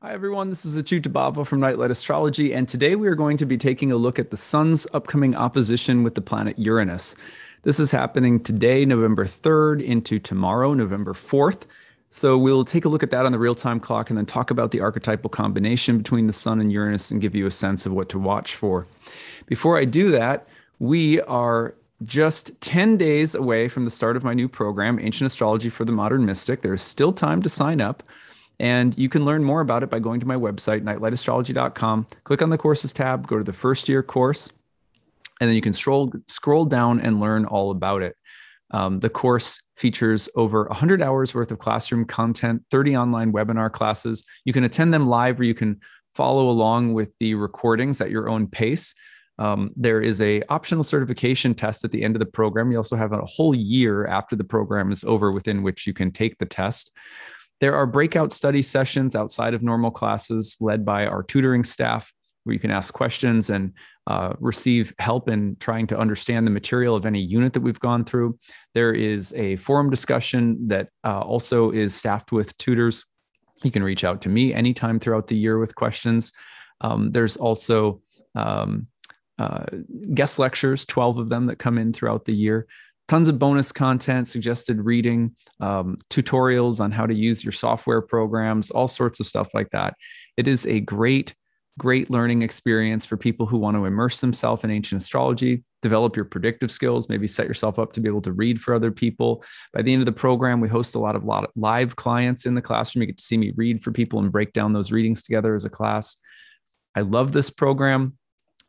Hi, everyone. This is acyuta-bhava from Nightlight Astrology, and today we are going to be taking a look at the sun's upcoming opposition with the planet Uranus. This is happening today, November 3rd, into tomorrow, November 4th. So we'll take a look at that on the real-time clock and then talk about the archetypal combination between the sun and Uranus and give you a sense of what to watch for. Before I do that, we are just 10 days away from the start of my new program, Ancient Astrology for the Modern Mystic. There's still time to sign up. And you can learn more about it by going to my website, nightlightastrology.com. Click on the courses tab, go to the first year course, and then you can scroll down and learn all about it. The course features over 100 hours worth of classroom content, 30 online webinar classes. You can attend them live or you can follow along with the recordings at your own pace. There is a optional certification test at the end of the program. You also have a whole year after the program is over within which you can take the test. There are breakout study sessions outside of normal classes led by our tutoring staff where you can ask questions and receive help in trying to understand the material of any unit that we've gone through. There is a forum discussion that also is staffed with tutors. You can reach out to me anytime throughout the year with questions. There's also guest lectures, 12 of them that come in throughout the year. Tons of bonus content, suggested reading, tutorials on how to use your software programs, all sorts of stuff like that. It is a great learning experience for people who want to immerse themselves in ancient astrology, develop your predictive skills, maybe set yourself up to be able to read for other people. By the end of the program, we host a lot of live clients in the classroom. You get to see me read for people and break down those readings together as a class. I love this program.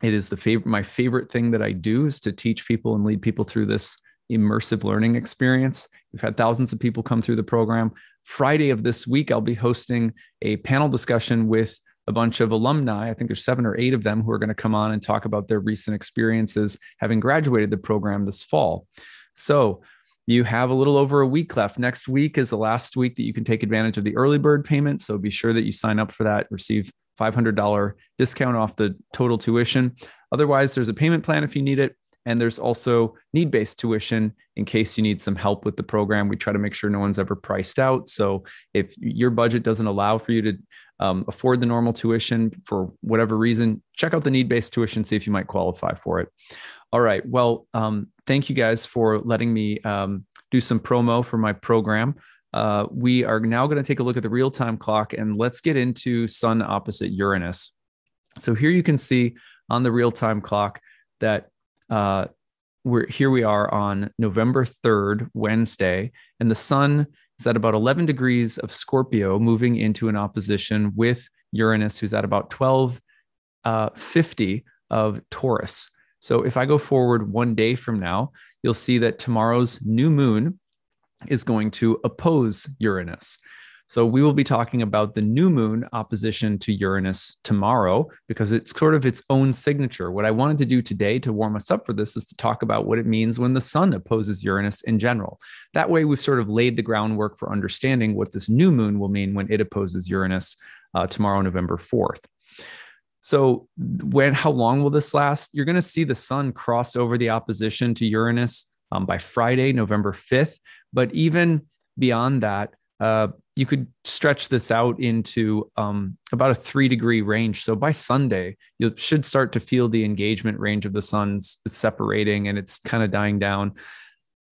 It is my favorite thing that I do is to teach people and lead people through this immersive learning experience. We've had thousands of people come through the program. Friday of this week, I'll be hosting a panel discussion with a bunch of alumni. I think there's 7 or 8 of them who are going to come on and talk about their recent experiences having graduated the program this fall. So you have a little over a week left. Next week is the last week that you can take advantage of the early bird payment. So be sure that you sign up for that, receive $500 discount off the total tuition. Otherwise, there's a payment plan if you need it. And there's also need-based tuition in case you need some help with the program. We try to make sure no one's ever priced out. So if your budget doesn't allow for you to afford the normal tuition for whatever reason, check out the need-based tuition, see if you might qualify for it. All right. Well, thank you guys for letting me do some promo for my program. We are now going to take a look at the real-time clock and let's get into Sun opposite Uranus. So here you can see on the real-time clock that we are on November 3rd, Wednesday, and the sun is at about 11 degrees of Scorpio, moving into an opposition with Uranus, who's at about 1250 of Taurus. So if I go forward one day from now, you'll see that tomorrow's new moon is going to oppose Uranus. So we will be talking about the new moon opposition to Uranus tomorrow because it's sort of its own signature. What I wanted to do today to warm us up for this is to talk about what it means when the sun opposes Uranus in general. That way we've sort of laid the groundwork for understanding what this new moon will mean when it opposes Uranus tomorrow, November 4th. So how long will this last? You're going to see the sun cross over the opposition to Uranus by Friday, November 5th. But even beyond that, you could stretch this out into about a 3-degree range. So by Sunday, you should start to feel the engagement range of the sun's separating and it's kind of dying down.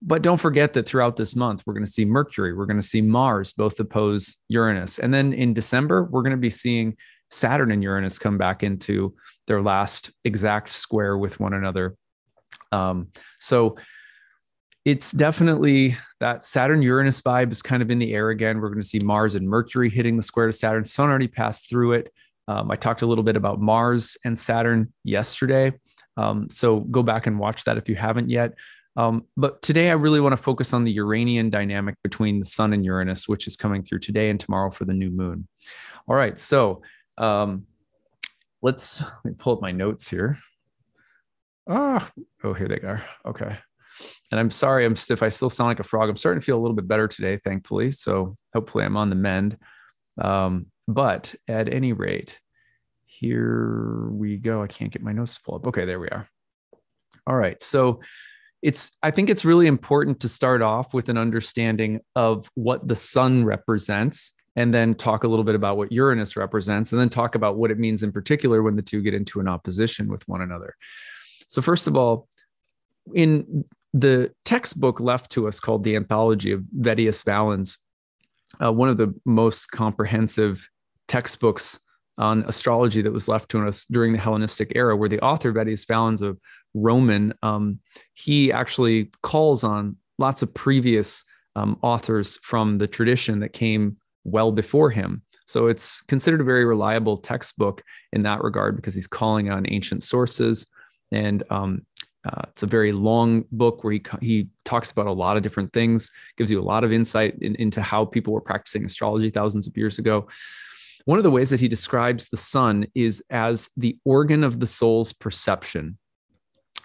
But don't forget that throughout this month, we're going to see Mercury, we're going to see Mars both oppose Uranus. And then in December, we're going to be seeing Saturn and Uranus come back into their last exact square with one another. So it's definitely that Saturn-Uranus vibe is kind of in the air again. We're going to see Mars and Mercury hitting the square to Saturn. Sun already passed through it. I talked a little bit about Mars and Saturn yesterday. So go back and watch that if you haven't yet. But today I really want to focus on the Uranian dynamic between the Sun and Uranus, which is coming through today and tomorrow for the new moon. All right. So let me pull up my notes here. Oh, here they are. Okay. And I'm sorry, if I still sound like a frog. I'm starting to feel a little bit better today, thankfully. So hopefully I'm on the mend. But at any rate, here we go. I can't get my notes to pull up. Okay, there we are. All right. So I think it's really important to start off with an understanding of what the sun represents and then talk a little bit about what Uranus represents, and then talk about what it means in particular when the two get into an opposition with one another. So first of all, in the textbook left to us called the Anthology of Vettius Valens, one of the most comprehensive textbooks on astrology that was left to us during the Hellenistic era, where the author Vettius Valens, a Roman, he actually calls on lots of previous authors from the tradition that came well before him. So it's considered a very reliable textbook in that regard because he's calling on ancient sources. And it's a very long book where he talks about a lot of different things, gives you a lot of insight into how people were practicing astrology thousands of years ago. One of the ways that he describes the sun is as the organ of the soul's perception.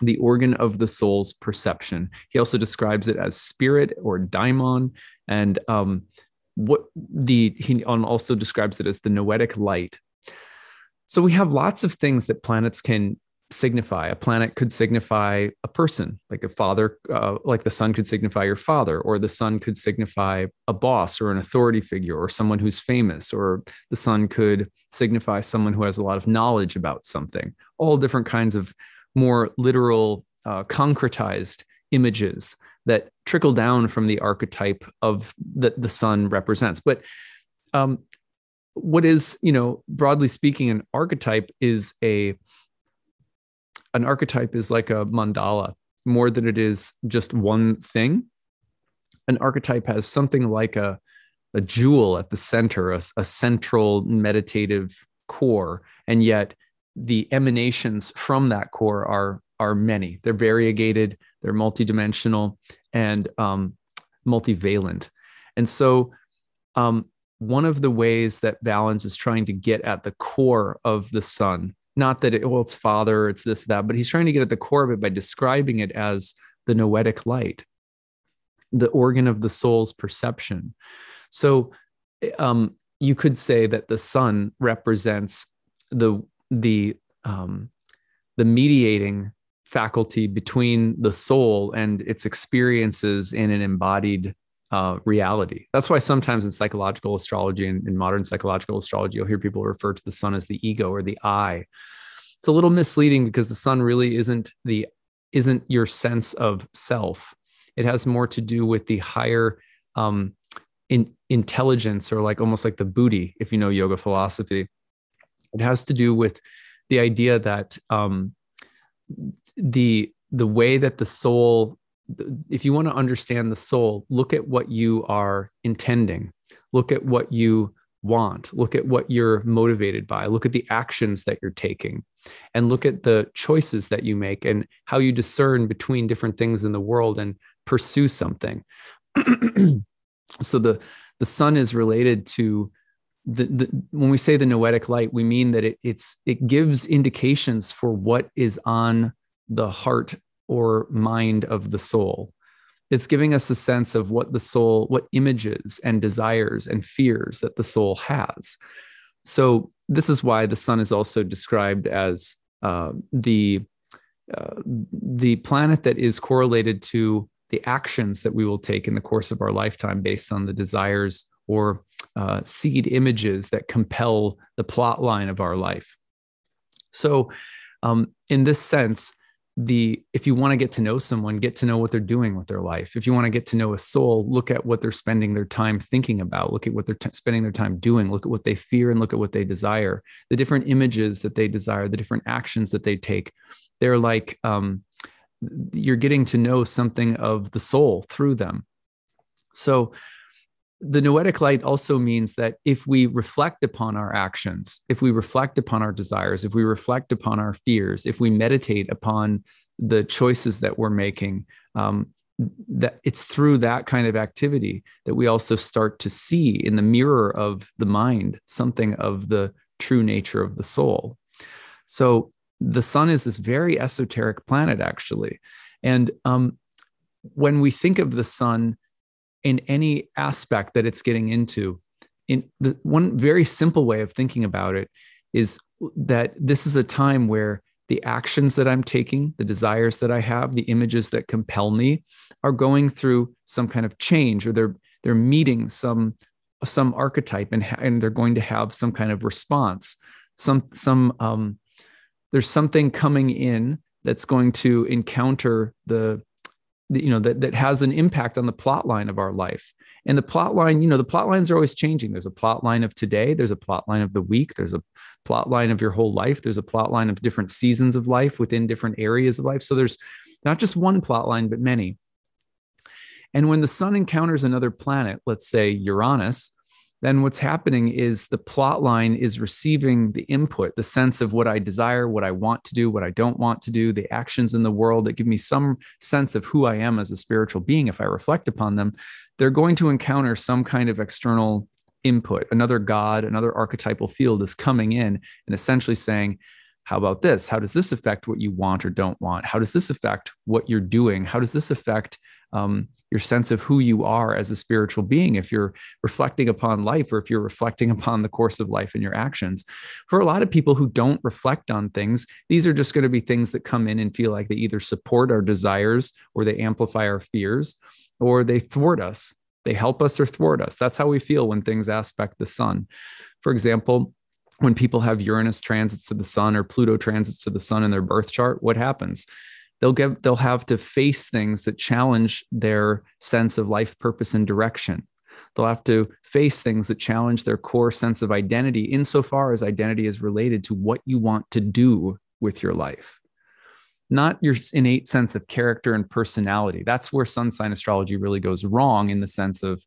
The organ of the soul's perception. He also describes it as spirit or daimon, and he also describes it as the noetic light. So we have lots of things that planets can signify. A planet could signify a person, like a father, like the sun could signify your father, or the sun could signify a boss or an authority figure or someone who's famous, or the sun could signify someone who has a lot of knowledge about something. All different kinds of more literal, concretized images that trickle down from the archetype of that the sun represents. But what is, broadly speaking, an archetype is an archetype is like a mandala more than it is just one thing. An archetype has something like a jewel at the center, a central meditative core, and yet the emanations from that core are many. They're variegated, they're multidimensional, and multivalent. And so one of the ways that Valens is trying to get at the core of the sun, not that it's father, it's this, that, but he's trying to get at the core of it by describing it as the noetic light, the organ of the soul's perception. So you could say that the sun represents the mediating faculty between the soul and its experiences in an embodied reality. That's why sometimes in psychological astrology and in modern psychological astrology, you'll hear people refer to the sun as the ego or the I. It's a little misleading because the sun really isn't your sense of self. It has more to do with the higher intelligence, or like almost like the Buddhi, if you know yoga philosophy. It has to do with the idea that the way that the soul, if you want to understand the soul, look at what you are intending, look at what you want, look at what you're motivated by, look at the actions that you're taking, and look at the choices that you make and how you discern between different things in the world and pursue something. So the sun is related to when we say the noetic light, we mean that it gives indications for what is on the heart or mind of the soul. It's giving us a sense of what the soul, what images and desires and fears that the soul has. So this is why the sun is also described as the planet that is correlated to the actions that we will take in the course of our lifetime based on the desires or seed images that compel the plot line of our life. So in this sense, if you want to get to know someone, get to know what they're doing with their life. If you want to get to know a soul, look at what they're spending their time thinking about, look at what they're spending their time doing, look at what they fear and look at what they desire, the different images that they desire, the different actions that they take. They're like, you're getting to know something of the soul through them. So the noetic light also means that if we reflect upon our actions, if we reflect upon our desires, if we reflect upon our fears, if we meditate upon the choices that we're making, that it's through that kind of activity that we also start to see in the mirror of the mind something of the true nature of the soul. So the sun is this very esoteric planet, actually. And when we think of the sun in any aspect that it's getting into, in the one very simple way of thinking about it is that this is a time where the actions that I'm taking, the desires that I have, the images that compel me are going through some kind of change, or they're meeting some some archetype, and they're going to have some kind of response. There's something coming in that's going to encounter that has an impact on the plot line of our life. And the plot line, the plot lines are always changing. There's a plot line of today. There's a plot line of the week. There's a plot line of your whole life. There's a plot line of different seasons of life within different areas of life. So there's not just one plot line, but many. And when the sun encounters another planet, let's say Uranus, then what's happening is the plot line is receiving the input, the sense of what I desire, what I want to do, what I don't want to do, the actions in the world that give me some sense of who I am as a spiritual being. If I reflect upon them, they're going to encounter some kind of external input. Another God, another archetypal field is coming in and essentially saying, how about this? How does this affect what you want or don't want? How does this affect what you're doing? How does this affect your sense of who you are as a spiritual being, if you're reflecting upon life, or if you're reflecting upon the course of life and your actions? For a lot of people who don't reflect on things, these are just going to be things that come in and feel like they either support our desires, or they amplify our fears, or they thwart us. They help us or thwart us. That's how we feel when things aspect the sun. For example, when people have Uranus transits to the sun or Pluto transits to the sun in their birth chart, what happens? They'll have to face things that challenge their sense of life purpose and direction. They'll have to face things that challenge their core sense of identity, insofar as identity is related to what you want to do with your life, not your innate sense of character and personality. That's where sun sign astrology really goes wrong, in the sense of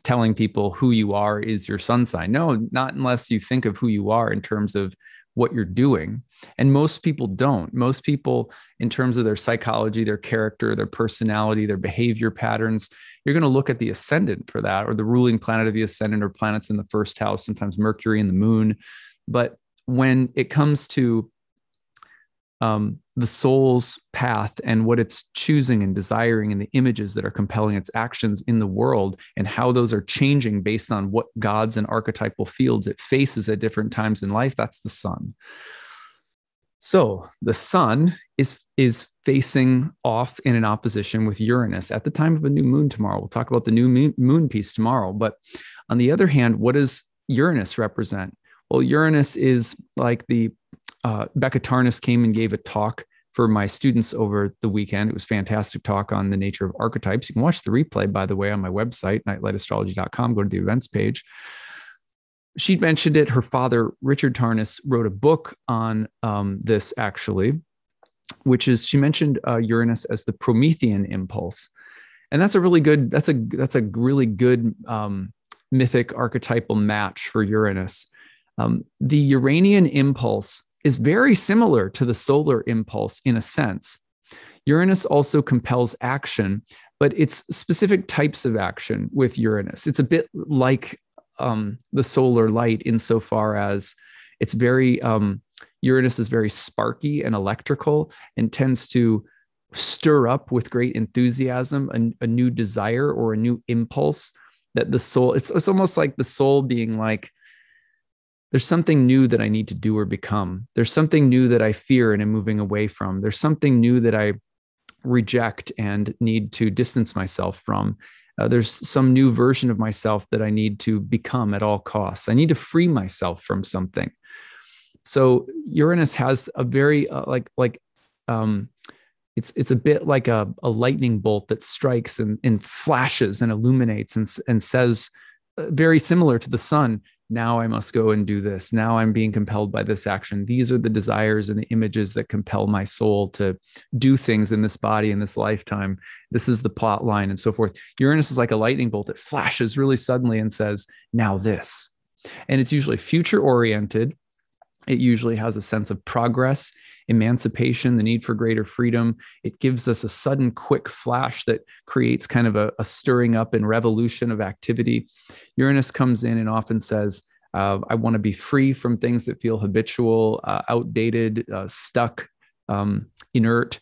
telling people who you are is your sun sign. No, not unless you think of who you are in terms of what you're doing. And most people don't. Most people, in terms of their psychology, their character, their personality, their behavior patterns, you're going to look at the ascendant for that, or the ruling planet of the ascendant, or planets in the first house, sometimes Mercury and the moon. But when it comes to the soul's path and what it's choosing and desiring, and the images that are compelling its actions in the world, and how those are changing based on what gods and archetypal fields it faces at different times in life, that's the sun. So the sun is facing off in an opposition with Uranus at the time of a new moon tomorrow. We'll talk about the new moon piece tomorrow. But on the other hand, what does Uranus represent? Well, Uranus is like Becca Tarnas came and gave a talk for my students over the weekend. It was a fantastic talk on the nature of archetypes. You can watch the replay, by the way, on my website, nightlightastrology.com. Go to the events page. She mentioned it. Her father, Richard Tarnas, wrote a book on this, actually, which is, she mentioned Uranus as the Promethean impulse. And that's a really good mythic archetypal match for Uranus. The Uranian impulse is very similar to the solar impulse in a sense. Uranus also compels action, but it's specific types of action with Uranus. It's a bit like the solar light, insofar as it's very, Uranus is very sparky and electrical, and tends to stir up with great enthusiasm a new desire or a new impulse that the soul, it's almost like the soul being like, there's something new that I need to do or become. There's something new that I fear and am moving away from. There's something new that I reject and need to distance myself from. There's some new version of myself that I need to become at all costs. I need to free myself from something. So Uranus has a very it's a bit like a lightning bolt that strikes and flashes and illuminates and says, very similar to the sun, now I must go and do this. Now I'm being compelled by this action. These are the desires and the images that compel my soul to do things in this body, in this lifetime. This is the plot line and so forth. Uranus is like a lightning bolt that flashes really suddenly and says, now this. And it's usually future oriented. It usually has a sense of progress, emancipation, the need for greater freedom. It gives us a sudden, quick flash that creates kind of a stirring up and revolution of activity. Uranus comes in and often says, I want to be free from things that feel habitual, outdated, stuck, inert.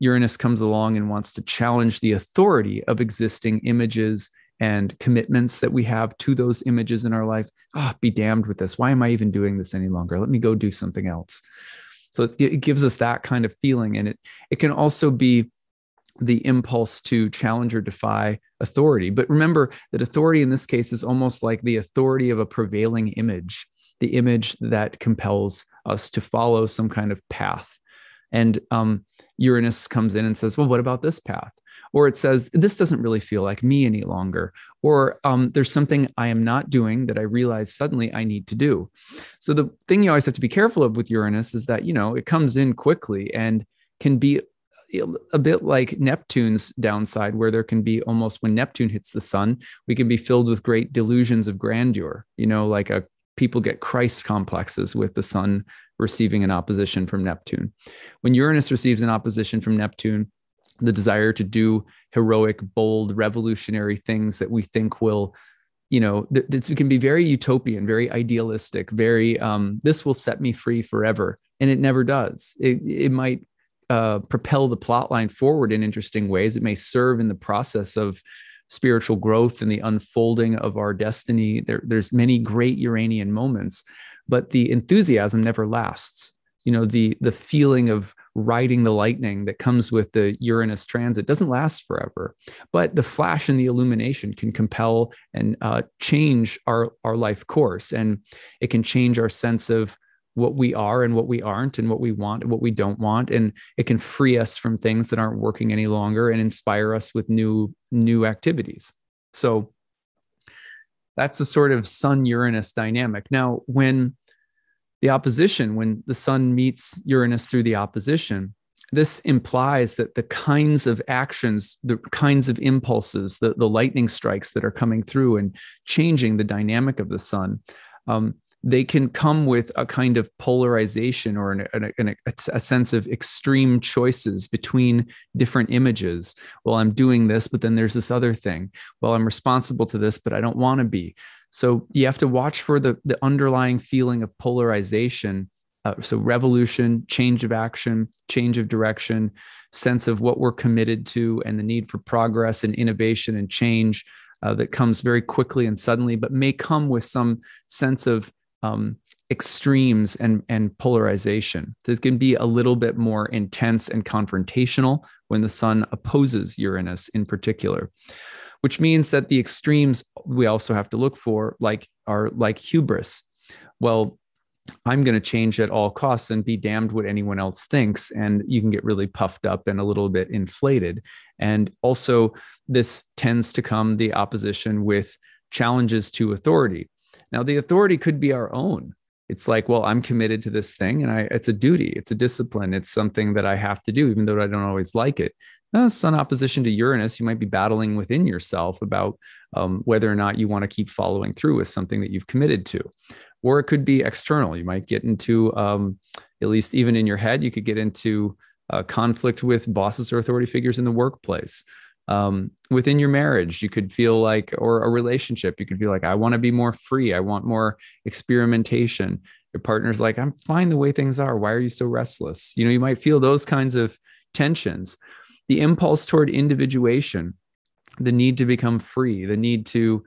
Uranus comes along and wants to challenge the authority of existing images and commitments that we have to those images in our life. Be damned with this. Why am I even doing this any longer? Let me go do something else. So it gives us that kind of feeling. And it can also be the impulse to challenge or defy authority. But remember that authority in this case is almost like the authority of a prevailing image, the image that compels us to follow some kind of path. And Uranus comes in and says, well, what about this path? Or it says, this doesn't really feel like me any longer. Or there's something I am not doing that I realize suddenly I need to do. So the thing you always have to be careful of with Uranus is that, it comes in quickly and can be a bit like Neptune's downside, where there can be almost, when Neptune hits the sun, we can be filled with great delusions of grandeur, like people get Christ complexes with the sun receiving an opposition from Neptune. When Uranus receives an opposition from Neptune, the desire to do heroic, bold, revolutionary things that we think will, it can be very utopian, very idealistic, very, this will set me free forever. And it never does. It might propel the plot line forward in interesting ways. It may serve in the process of spiritual growth and the unfolding of our destiny. There's many great Uranian moments, but the enthusiasm never lasts. The feeling of riding the lightning that comes with the Uranus transit doesn't last forever, but the flash and the illumination can compel and change our life course. And it can change our sense of what we are and what we aren't, and what we want and what we don't want. And it can free us from things that aren't working any longer and inspire us with new activities. So that's a sort of Sun-Uranus dynamic. Now, when the sun meets Uranus through the opposition, this implies that the kinds of actions, the kinds of impulses, the lightning strikes that are coming through and changing the dynamic of the sun, they can come with a kind of polarization or a sense of extreme choices between different images. Well, I'm doing this, but then there's this other thing. Well, I'm responsible to this, but I don't want to be. So you have to watch for the underlying feeling of polarization. So revolution, change of action, change of direction, sense of what we're committed to, and the need for progress and innovation and change that comes very quickly and suddenly, but may come with some sense of extremes and polarization. So it can be a little bit more intense and confrontational when the sun opposes Uranus in particular, which means that the extremes we also have to look for are like hubris. Well, I'm going to change at all costs and be damned what anyone else thinks. And you can get really puffed up and a little bit inflated. And also this tends to come the opposition with challenges to authority. Now, the authority could be our own. It's like, well, I'm committed to this thing and it's a duty, it's a discipline, it's something that I have to do, even though I don't always like it. Sun opposition to Uranus, you might be battling within yourself about whether or not you want to keep following through with something that you've committed to. Or it could be external. You might get into, at least even in your head, you could get into conflict with bosses or authority figures in the workplace. Within your marriage, you could feel like, or a relationship, you could feel like, I want to be more free. I want more experimentation. Your partner's like, I'm fine the way things are. Why are you so restless? You might feel those kinds of tensions. The impulse toward individuation, the need to become free, the need to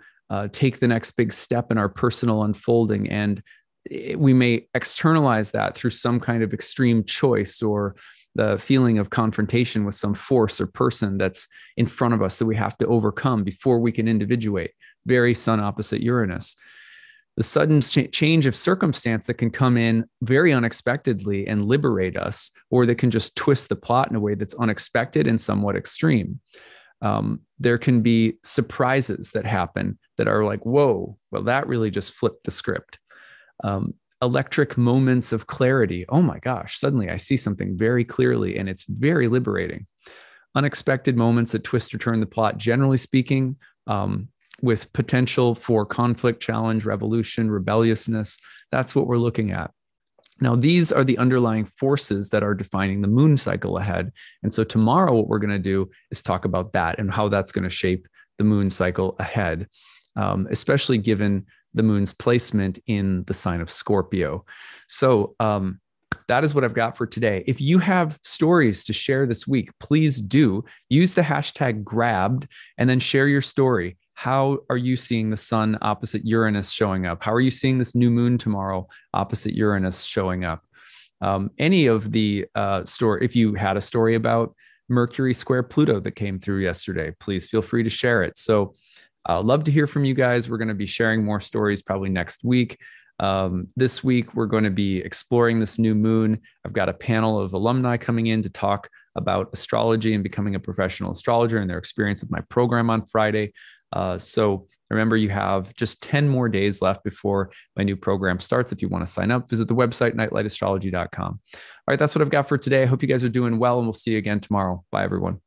take the next big step in our personal unfolding. And we may externalize that through some kind of extreme choice or the feeling of confrontation with some force or person that's in front of us that we have to overcome before we can individuate. Very sun opposite Uranus. The sudden change of circumstance that can come in very unexpectedly and liberate us, or that can just twist the plot in a way that's unexpected and somewhat extreme. There can be surprises that happen that are like, whoa, well, that really just flipped the script. Electric moments of clarity. Oh my gosh, suddenly I see something very clearly and it's very liberating. Unexpected moments that twist or turn the plot, generally speaking, with potential for conflict, challenge, revolution, rebelliousness. That's what we're looking at. Now, these are the underlying forces that are defining the moon cycle ahead. And so tomorrow, what we're going to do is talk about that and how that's going to shape the moon cycle ahead, especially given the moon's placement in the sign of Scorpio. So that is what I've got for today. If you have stories to share this week, please do use the hashtag grabbed and then share your story. How are you seeing the sun opposite Uranus showing up? How are you seeing this new moon tomorrow opposite Uranus showing up? Any of the story, if you had a story about Mercury square Pluto that came through yesterday. Please feel free to share it. So I'd love to hear from you guys. We're going to be sharing more stories probably next week. This week, we're going to be exploring this new moon. I've got a panel of alumni coming in to talk about astrology and becoming a professional astrologer and their experience with my program on Friday. So remember, you have just 10 more days left before my new program starts. If you want to sign up, visit the website, nightlightastrology.com. All right, that's what I've got for today. I hope you guys are doing well, and we'll see you again tomorrow. Bye, everyone.